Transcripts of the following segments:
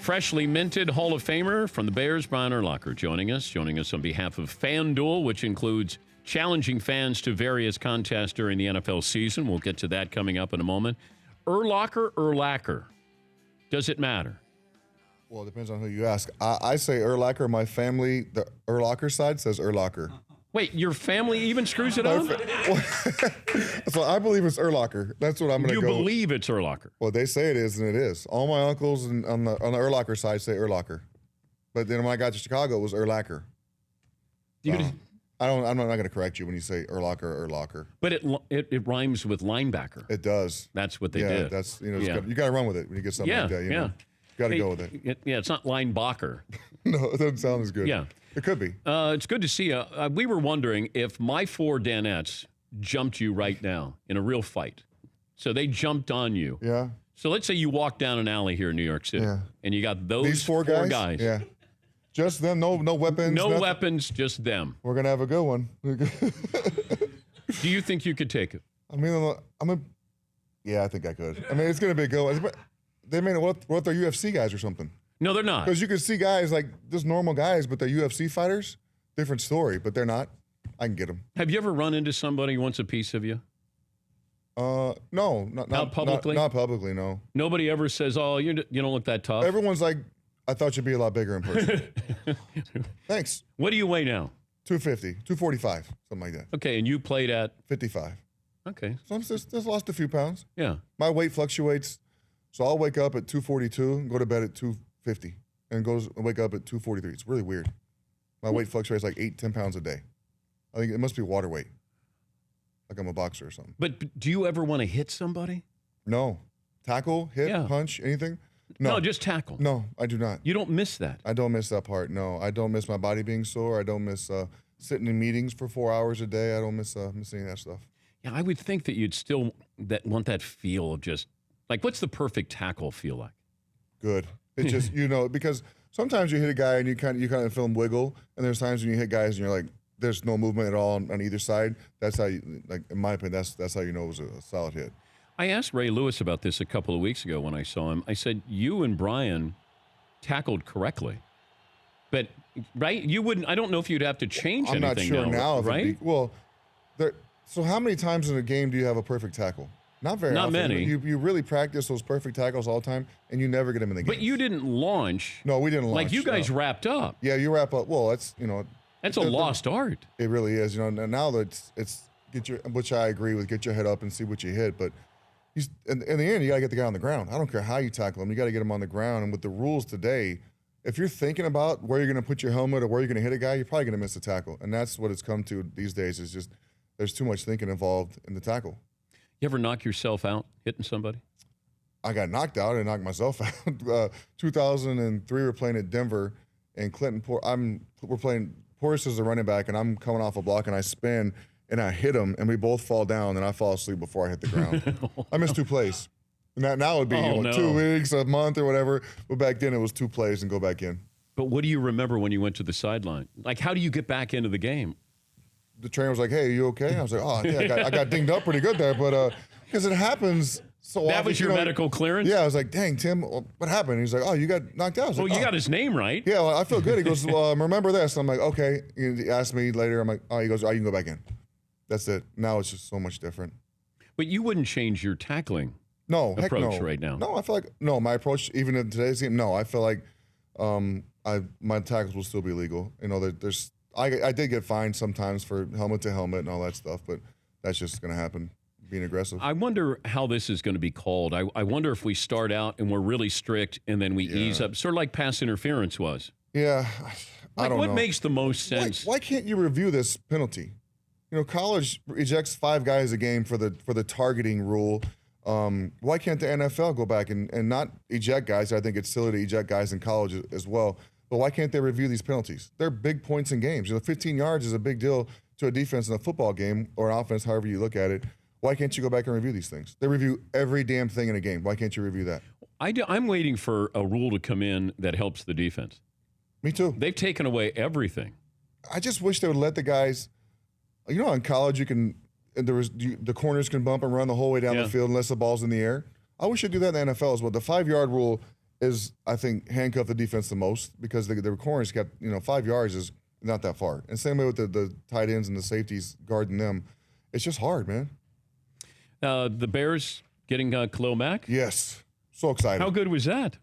freshly minted Hall of Famer from the Bears, Brian Urlacher, joining us on behalf of FanDuel, which includes challenging fans to various contests during the NFL season. We'll get to that coming up in a moment. Urlacher. Does it matter? Well, it depends on who you ask. I say Urlacher. My family, the Urlacher side, says Urlacher. Wait, your family even screws it up? So I believe it's Urlacher. That's what I'm going to go. You believe it's Urlacher? Well, they say it is, and it is. All my uncles on the Urlacher side say Urlacher. But then when I got to Chicago, it was Urlacher. I'm not going to correct you when you say Urlacher or Urlacher. But it rhymes with linebacker. It does. That's what they did. That's you got to run with it when you get something like that. You know? Got to go with it. It's not Linebacker. No, it doesn't sound as good. Yeah. It could be. It's good to see you. We were wondering if my 4 Danettes jumped you right now in a real fight. So they jumped on you. Yeah. So let's say you walk down an alley here in New York City, and you got these four guys. Yeah. Just them, no weapons. No weapons, just them. We're going to have a good one. Do you think you could take it? I mean, I think I could. I mean, it's going to be a good one. They mean, what if they're UFC guys or something? No, they're not. Because you could see guys like just normal guys, but they're UFC fighters. Different story, but they're not. I can get them. Have you ever run into somebody who wants a piece of you? No, not publicly. Not publicly, no. Nobody ever says, "Oh, you don't look that tough." Everyone's like, "I thought you'd be a lot bigger in person." Thanks. What do you weigh now? 250, 245, something like that. Okay, and you played at 55. Okay, so I'm just lost a few pounds. Yeah. My weight fluctuates. So I'll wake up at 242 and go to bed at 250 and wake up at 243. It's really weird. My weight fluctuates like 8-10 pounds a day. I think it must be water weight. Like I'm a boxer or something. But do you ever want to hit somebody? No. Tackle, hit, punch, anything? No, just tackle. No, I do not. You don't miss that? I don't miss that part, no. I don't miss my body being sore. I don't miss sitting in meetings for 4 hours a day. I don't miss any of that stuff. Yeah, I would think that you'd still want that feel of just, like, what's the perfect tackle feel like? Good. It's just, because sometimes you hit a guy and you kind of feel him wiggle, and there's times when you hit guys and you're like, there's no movement at all on either side. That's how you, like, in my opinion, that's how you know it was a solid hit. I asked Ray Lewis about this a couple of weeks ago when I saw him. I said, you and Brian tackled correctly. But, right, you wouldn't, I don't know if you'd have to change anything I'm not sure now right? So how many times in a game do you have a perfect tackle? Not very often. Not many. You really practice those perfect tackles all the time, and you never get them in the game. But you didn't launch. No, we didn't launch. Like, you guys wrapped up. Yeah, you wrap up. Well, that's, That's a lost art. It really is. Now that it's which I agree with, get your head up and see what you hit. But in the end, you got to get the guy on the ground. I don't care how you tackle him. You got to get him on the ground. And with the rules today, if you're thinking about where you're going to put your helmet or where you're going to hit a guy, you're probably going to miss a tackle. And that's what it's come to these days, is just there's too much thinking involved in the tackle. You ever knock yourself out hitting somebody? I got knocked out and knocked myself out. 2003, we're playing at Denver, and we're playing Portis is the running back, and I'm coming off a block, and I spin, and I hit him, and we both fall down, and I fall asleep before I hit the ground. I missed 2 plays. And now it would be 2 weeks, a month, or whatever. But back then, it was 2 plays and go back in. But what do you remember when you went to the sideline? Like, how do you get back into the game? The trainer was like, "Hey, are you okay?" I was like, "Oh, yeah, I got dinged up pretty good there." But because it happens so often. That was your medical clearance? Yeah, I was like, "Dang, Tim, what happened?" He's like, "Oh, you got knocked out." Well, you got his name right. Yeah, well, I feel good. He goes, "Remember this?" I'm like, "Okay." He asked me later. I'm like, "Oh," he goes, "Oh, you can go back in." That's it. Now it's just so much different. But you wouldn't change your tackling approach right now. No, I feel like my approach even in today's game. No, I feel like my tackles will still be legal. There's. I did get fined sometimes for helmet to helmet and all that stuff, but that's just going to happen, being aggressive. I wonder how this is going to be called. I wonder if we start out and we're really strict and then we ease up, sort of like pass interference was. Yeah, I don't know. What makes the most sense? Why can't you review this penalty? College ejects 5 guys a game for the targeting rule. Why can't the NFL go back and not eject guys? I think it's silly to eject guys in college as well. But why can't they review these penalties? They're big points in games. 15 yards is a big deal to a defense in a football game or an offense, however you look at it. Why can't you go back and review these things? They review every damn thing in a game. Why can't you review that? I'm waiting for a rule to come in that helps the defense. Me too. They've taken away everything. I just wish they would let the guys. In college the corners can bump and run the whole way down the field unless the ball's in the air. I wish they'd do that in the NFL as well. The 5-yard rule is, I think, handcuffed the defense the most because the corners got, 5 yards is not that far. And same way with the tight ends and the safeties guarding them. It's just hard, man. The Bears getting Khalil Mack? Yes. So excited. How good was that?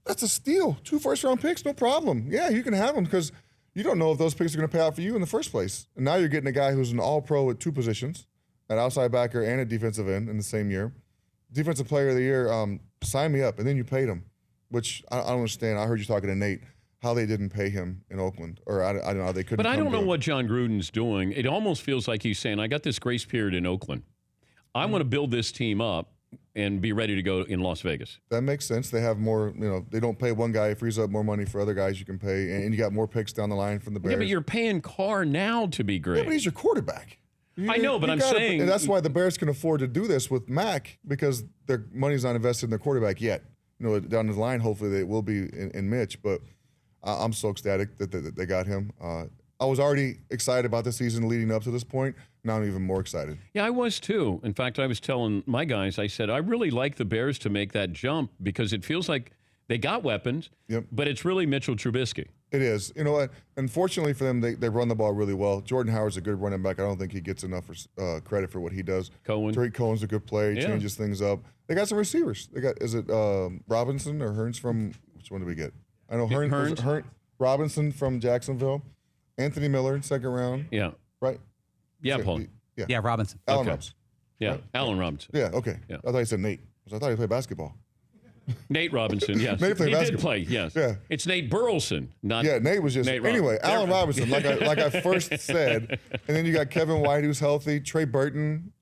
That's a steal. 2 first-round picks, no problem. Yeah, you can have them because you don't know if those picks are going to pay out for you in the first place. And now you're getting a guy who's an all-pro at 2 positions, an outside backer and a defensive end in the same year. Defensive player of the year, sign me up. And then you paid him, which I don't understand. I heard you talking to Nate, how they didn't pay him in Oakland. Or I don't know how they couldn't. But I don't know what John Gruden's doing. It almost feels like he's saying, I got this grace period in Oakland. I want to build this team up and be ready to go in Las Vegas. That makes sense. They have more, they don't pay one guy, it frees up more money for other guys you can pay, and you got more picks down the line from the Bears. Yeah, but you're paying Carr now to be great. Yeah, but he's your quarterback. I know, but I'm saying... And that's why the Bears can afford to do this with Mack, because their money's not invested in their quarterback yet. Down the line, hopefully they will be in Mitch, but I'm so ecstatic that they got him. I was already excited about the season leading up to this point. Now I'm even more excited. Yeah, I was too. In fact, I was telling my guys, I said, I really like the Bears to make that jump because it feels like they got weapons, but it's really Mitchell Trubisky. It is. You know what? Unfortunately for them, they run the ball really well. Jordan Howard's a good running back. I don't think he gets enough credit for what he does. Tariq Cohen's a good player. He changes things up. They got some receivers. They got, is it Robinson or Hearns from, which one do we get? I know Hearns. Robinson from Jacksonville. Anthony Miller, second round. Yeah. Right? Yeah, Robinson. Allen Robinson. Yeah, right? Allen Robinson. Yeah, okay. Yeah. I thought you said Nate. I thought he played basketball. Nate Robinson, yes. Nate played basketball. Did play, yes. Yeah. It's Nate Burleson, not Nate was just... Nate anyway, Allen Robinson, like I first said. And then you got Kevin White, who's healthy. Trey Burton,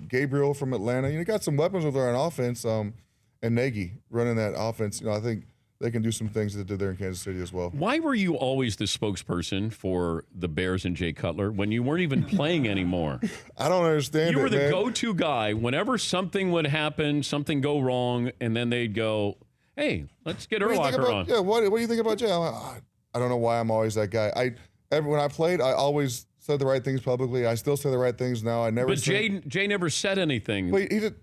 Gabriel from Atlanta. You got some weapons over there on offense. And Nagy running that offense. I think they can do some things that did there in Kansas City as well. Why were you always the spokesperson for the Bears and Jay Cutler when you weren't even playing anymore? I don't understand. You were the man. go-to guy whenever something would happen, something go wrong, and then they'd go, hey, let's get Urlacher on. Yeah, what do you think about Jay? I don't know why I'm always that guy. When I played, I always said the right things publicly. I still say the right things now. But Jay never said anything. But he did.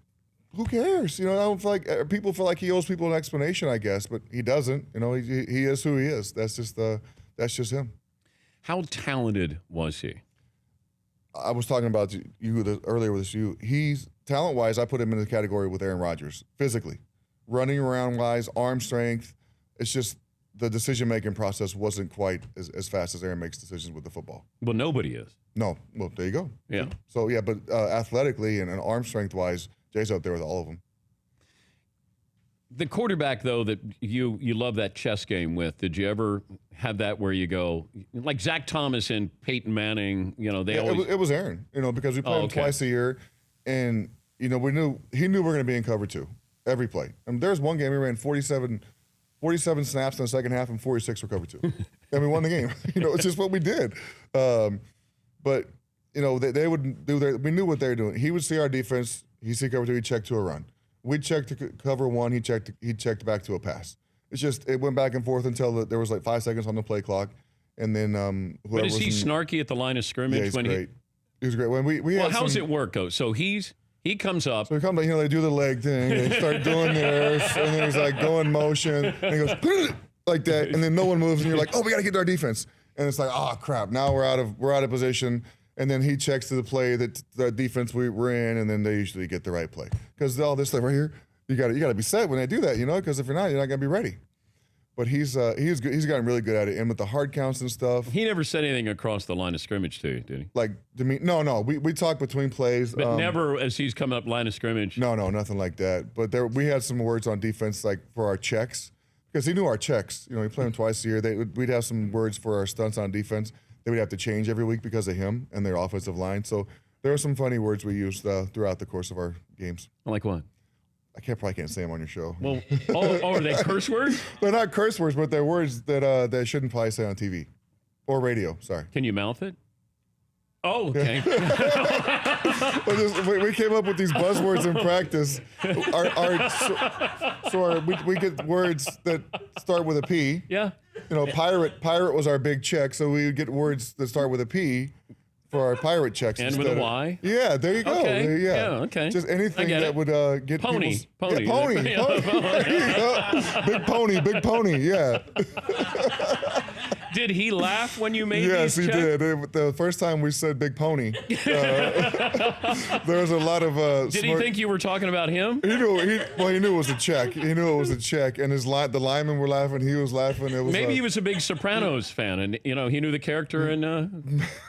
Who cares? I don't feel like people feel like he owes people an explanation, I guess, but he doesn't. He is who he is. That's just him. How talented was he? I was talking about you earlier with you. He's talent-wise, I put him in the category with Aaron Rodgers. Physically, running around-wise, arm strength. It's just the decision-making process wasn't quite as fast as Aaron makes decisions with the football. Well, nobody is. No. Well, there you go. Yeah. So, yeah, but athletically and arm strength-wise, Jay's up there with all of them. The quarterback, though, that you love that chess game with, did you ever have that where you go, like Zach Thomas and Peyton Manning, it was Aaron, because we played him twice a year, and, he knew we were going to be in cover 2 every play. And there's one game we ran 47 snaps in the second half and 46 for cover 2. And we won the game. It's just what we did. But, they would do we knew what they were doing. He would see our defense. He'd see cover 2. He'd check to a run. We'd check to cover 1. He checked back to a pass. It's just, it went back and forth until there was like 5 seconds on the play clock. And then whoever But is he snarky at the line of scrimmage? Yeah, he's great. He was great. When well, how's it work, though? So he comes up. So he comes, they do the leg thing. They start doing theirs. And then he's like, go in motion. And he goes, like that. And then no one moves. And you're like, oh, we got to get to our defense. And it's like, oh, crap. Now we're out of position. And then he checks to the play that the defense we're in, and then they usually get the right play. Because all this stuff right here, you got to be set when they do that, Because if you're not going to be ready. But he's good. He's gotten really good at it, and with the hard counts and stuff. He never said anything across the line of scrimmage to you, did he? Like to me, no. We talk between plays, but never as he's coming up line of scrimmage. No, nothing like that. But we had some words on defense, like for our checks, because he knew our checks. He played them twice a year. We'd have some words for our stunts on defense. They would have to change every week because of him and their offensive line. So there are some funny words we used throughout the course of our games. Like what? I probably can't say them on your show. Well, are they curse words? They're not curse words, but they're words that they shouldn't probably say on TV or radio. Sorry. Can you mouth it? Oh, okay. We came up with these buzzwords in practice. We get words that start with a P. Yeah. Pirate was our big check, so we would get words that start with a P for our pirate checks. And with a Y? Yeah, there you go. Okay. Yeah, okay. Just anything that would get Pony. Pony. Yeah, pony. Big pony, yeah. Did he laugh when you made Yes, these he checks? did. The first time we said big pony, there was a lot of Did he think you were talking about him? He knew it was a check. He knew it was a check, and the linemen were laughing. He was laughing. It was Maybe he was a big Sopranos fan, and he knew the character in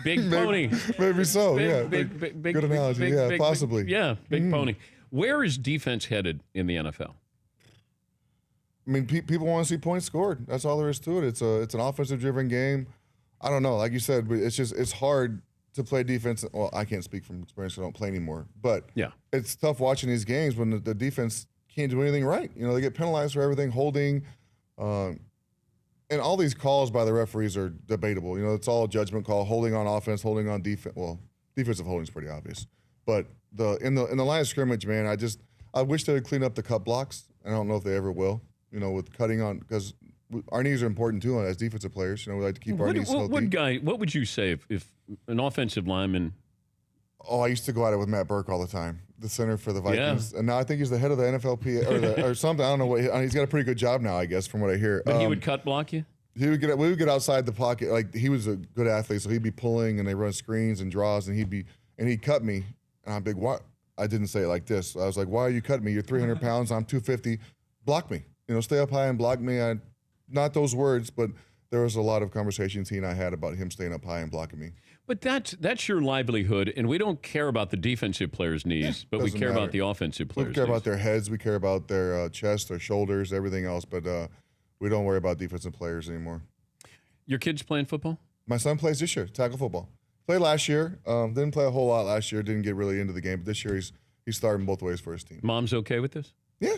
Big Pony. Maybe so. Big, Good analogy. Possibly. Big Pony. Where is defense headed in the NFL? I mean, people want to see points scored. That's all there is to it. It's an offensive-driven game. I don't know. Like you said, it's hard to play defense. Well, I can't speak from experience. I don't play anymore. But it's tough watching these games when the defense can't do anything right. They get penalized for everything, holding, and all these calls by the referees are debatable. It's all a judgment call. Holding on offense, holding on defense. Well, defensive holding is pretty obvious. But in the line of scrimmage, man, I wish they would clean up the cut blocks. I don't know if they ever will. With cutting on, because our knees are important too as defensive players. We like to keep our knees healthy. What would you say if an offensive lineman? Oh, I used to go at it with Matt Burke all the time, the center for the Vikings, and now I think he's the head of the NFLPA or something. I don't know what. He's got a pretty good job now, I guess, from what I hear. But he would cut block you. We would get outside the pocket. Like, he was a good athlete, so he'd be pulling, and they run screens and draws, and he'd cut me, and I'm big. What? I didn't say it like this. I was like, "Why are you cutting me? You're 300 pounds. I'm 250. Block me. Stay up high and block me." Not those words, but there was a lot of conversations he and I had about him staying up high and blocking me. But that's your livelihood, and we don't care about the defensive players' knees, but we care about the offensive players' We care knees. about their heads. We care about their chest, their shoulders, everything else. But we don't worry about defensive players anymore. Your kids playing football? My son plays this year, tackle football. Played last year. Didn't play a whole lot last year. Didn't get really into the game. But this year he's starting both ways for his team. Mom's okay with this? Yeah.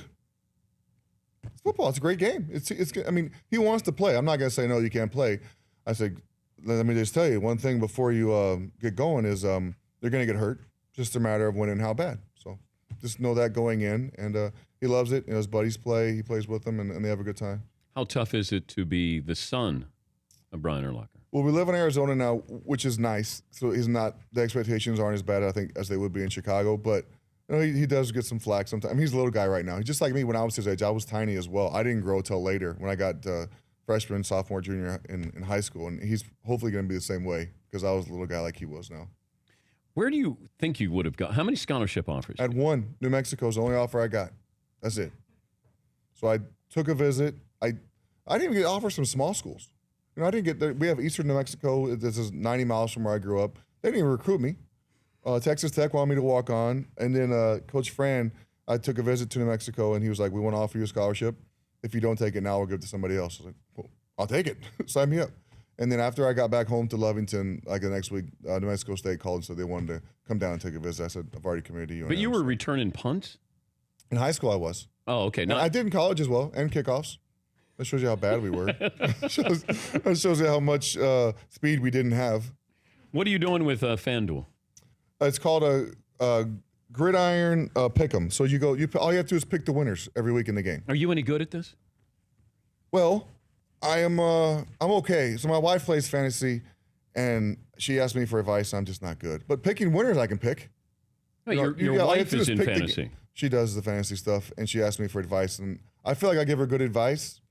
It's football. It's a great game. It's. I mean, he wants to play. I'm not gonna say no, you can't play. I said, let me just tell you one thing before you get going is they're gonna get hurt. Just a matter of when and how bad. So just know that going in, and he loves it. His buddies play. He plays with them, and they have a good time. How tough is it to be the son of Brian Urlacher? Well, we live in Arizona now, which is nice. So the expectations aren't as bad, I think, as they would be in Chicago, but. He does get some flack sometimes. I mean, he's a little guy right now. He's just like me when I was his age. I was tiny as well. I didn't grow till later when I got freshman, sophomore, junior in high school. And he's hopefully going to be the same way because I was a little guy like he was now. Where do you think you would have got? How many scholarship offers? I had one. New Mexico's the only offer I got. That's it. So I took a visit. I didn't even get offers from small schools. I didn't get there. We have Eastern New Mexico. This is 90 miles from where I grew up. They didn't even recruit me. Texas Tech wanted me to walk on, and then Coach Fran, I took a visit to New Mexico, and he was like, "We want to offer you a scholarship. If you don't take it now, we'll give it to somebody else." I was like, "Well, I'll take it. Sign me up." And then after I got back home to Lovington, like the next week, New Mexico State called and said they wanted to come down and take a visit. I said, "I've already committed to you." But you were returning punts? In high school, I was. Oh, okay. I did in college as well, and kickoffs. That shows you how bad we were. That shows you how much speed we didn't have. What are you doing with FanDuel? It's called a gridiron pick'em. So all you have to do is pick the winners every week in the game. Are you any good at this? Well, I'm okay. So my wife plays fantasy, and she asked me for advice. I'm just not good. But picking winners, I can pick. Well, your wife is in fantasy. She does the fantasy stuff, and she asked me for advice, and I feel like I give her good advice,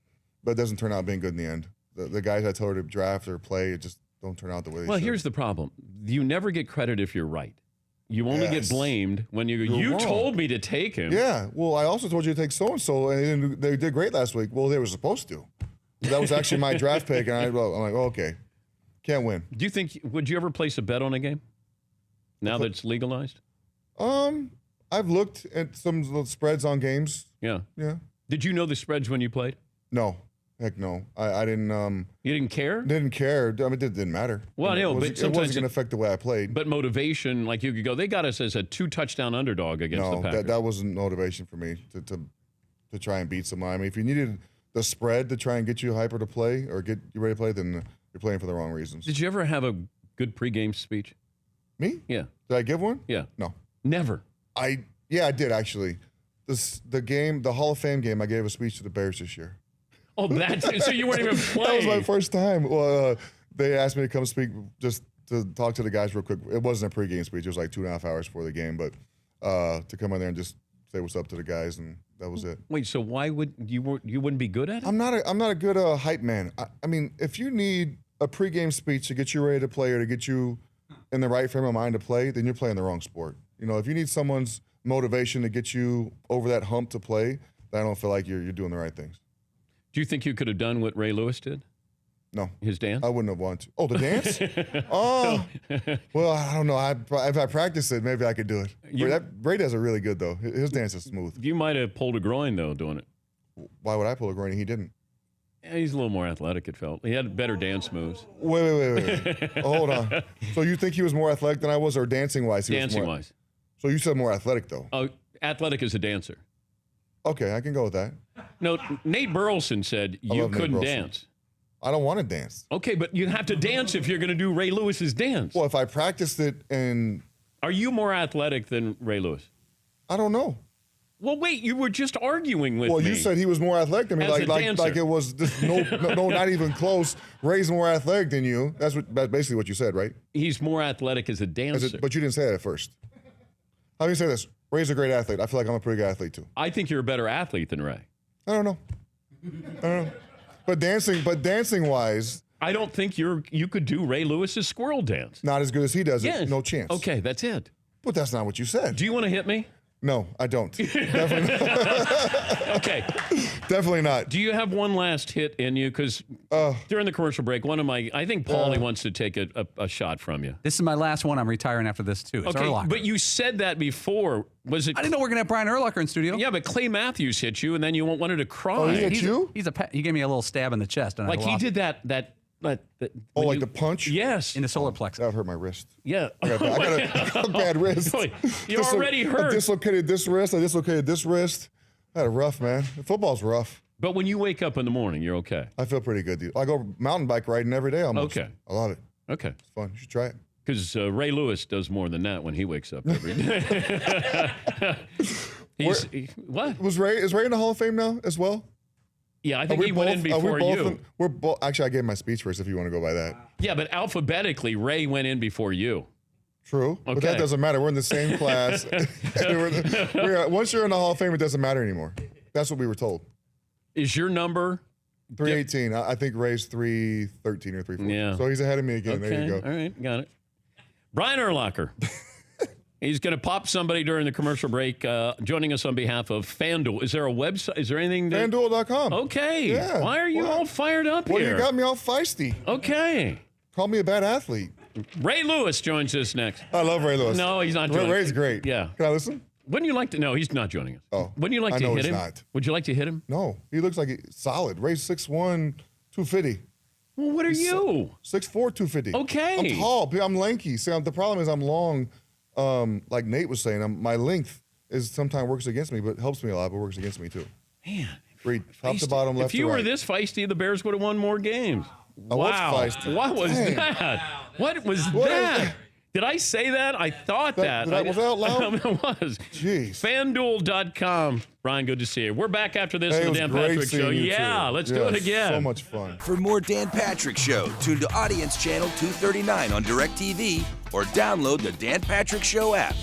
but it doesn't turn out being good in the end. The guys I told her to draft or play, it just don't turn out the way they should. Well, here's the problem. You never get credit if you're right. You only get blamed when you told me to take him. Yeah. Well, I also told you to take so-and-so, and they did great last week. Well, they were supposed to. That was actually my draft pick, and I'm like, oh, okay. Can't win. Do you think, would you ever place a bet on a game now that it's legalized? I've looked at some of the spreads on games. Yeah. Yeah. Did you know the spreads when you played? No. Heck no. I didn't. You didn't care? Didn't care. I mean, it didn't matter. Well, no, but it wasn't going to affect the way I played. But motivation, like you could go, they got us as a 2-touchdown underdog against the Packers. That wasn't motivation for me to try and beat someone. I mean, if you needed the spread to try and get you hyper to play or get you ready to play, then you're playing for the wrong reasons. Did you ever have a good pregame speech? Me? Yeah. Did I give one? Yeah. No. Never. Yeah, I did actually. The Hall of Fame game, I gave a speech to the Bears this year. Oh, so you weren't even playing. That was my first time. Well, they asked me to come speak just to talk to the guys real quick. It wasn't a pregame speech. It was like 2.5 hours before the game, but to come in there and just say what's up to the guys, and that was it. Wait, so why would you wouldn't be good at it? I'm not a good hype man. I mean, if you need a pregame speech to get you ready to play or to get you in the right frame of mind to play, then you're playing the wrong sport. You know, if you need someone's motivation to get you over that hump to play, then I don't feel like you're doing the right things. Do you think you could have done what Ray Lewis did? No. His dance? I wouldn't have wanted to. Oh, the dance? Oh, well, I don't know. If I practice it, maybe I could do it. Ray does it really good, though. His dance is smooth. You might have pulled a groin, though, doing it. Why would I pull a groin and he didn't? Yeah, he's a little more athletic, it felt. He had better dance moves. Wait. Hold on. So you think he was more athletic than I was, or dancing-wise? Dancing-wise. So you said more athletic, though. Oh, athletic as a dancer. Okay, I can go with that. No, Nate Burleson said you couldn't dance. I don't want to dance. Okay, but you have to dance if you're going to do Ray Lewis's dance. Well, if I practiced it and... Are you more athletic than Ray Lewis? I don't know. Well, wait, you were just arguing with me. Well, you said he was more athletic than me. Like it was just no, not even close. Ray's more athletic than you. That's basically what you said, right? He's more athletic as a dancer. But you didn't say that at first. How do you say this? Ray's a great athlete. I feel like I'm a pretty good athlete, too. I think you're a better athlete than Ray. I don't know. But dancing-wise... I don't think you could do Ray Lewis's squirrel dance. Not as good as he does yes. it. No chance. Okay, that's it. But that's not what you said. Do you want to hit me? No, I don't. Definitely not. Okay. Definitely not. Do you have one last hit in you? Because during the commercial break, I think Paulie wants to take a shot from you. This is my last one. I'm retiring after this, too. It's Urlacher. But you said that before. Was it? I didn't know we were going to have Brian Urlacher in studio. Yeah, but Clay Matthews hit you, and then you wanted to cry. Oh, he hit you? He gave me a little stab in the chest. And like he did that like the punch? Yes. In the solar plexus. That hurt my wrist. Yeah. I got a bad wrist. You're already hurt. I dislocated this wrist. I dislocated this wrist. I had a rough, man. Football's rough. But when you wake up in the morning, you're okay. I feel pretty good, dude. I go mountain bike riding every day almost. Okay. I love it. Okay. It's fun. You should try it. Because Ray Lewis does more than that when he wakes up every day. What? Is Ray in the Hall of Fame now as well? Yeah, I think he went in before you. Actually, I gave my speech first if you want to go by that. Yeah, but alphabetically, Ray went in before you. True. Okay. But that doesn't matter. We're in the same class. Once you're in the Hall of Fame, it doesn't matter anymore. That's what we were told. Is your number? 318. I think Ray's 313 or 314. Yeah. So he's ahead of me again. Okay. There you go. All right. Got it. Brian Urlacher. He's going to pop somebody during the commercial break, joining us on behalf of FanDuel. Is there a website? Is there anything? FanDuel.com. Okay. Yeah. Why are you all fired up here? Well, you got me all feisty. Okay. Call me a bad athlete. Ray Lewis joins us next. I love Ray Lewis. No, he's not joining us. Ray's great. Yeah. Can I listen? Wouldn't you like to? No, he's not joining us. Oh. Wouldn't you like to hit him? Not. Would you like to hit him? No. He looks like he's solid. Ray's 6'1", 250. Well, what are you? 6'4", 250. Okay. I'm tall. I'm lanky. See, the problem is I'm long. Like Nate was saying, my length is sometimes works against me, but helps me a lot, but works against me too. Man. Read top to bottom, left to right. If you were this feisty, the Bears would have won more games. Wow. Feisty. What was that? What was that? Did I say that? I thought that. Was that out loud? It was. Jeez. FanDuel.com. Brian, good to see you. We're back after this on the Dan Patrick Show. Yeah, let's do it again. So much fun. For more Dan Patrick Show, tune to Audience Channel 239 on DirecTV or download the Dan Patrick Show app.